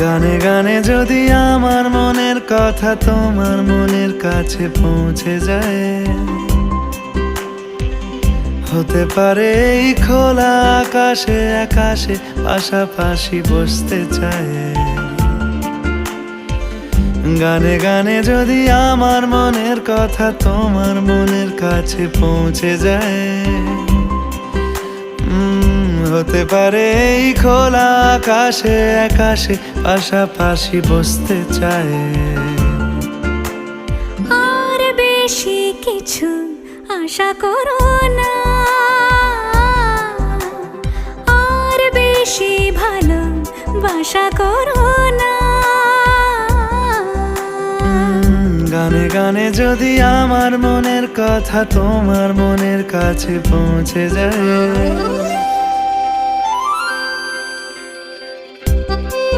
গানে গানে যদি আমার মনের কথা তোমার মনের কাছে পৌঁছে যায়, হতে পারে এই খোলা আকাশে আকাশে পাশাপাশি বসতে চায়। গানে গানে যদি আমার মনের কথা তোমার মনের কাছে পৌঁছে যায়, হতে পারে এই খোলা আকাশে আকাশে পাশাপাশি বসতে চায়। আর বেশি কিছু আশা করো না, আর বেশি ভালোবাসা করো না। গানে গানে যদি আমার মনের কথা তোমার মনের কাছে পৌঁছে যায়,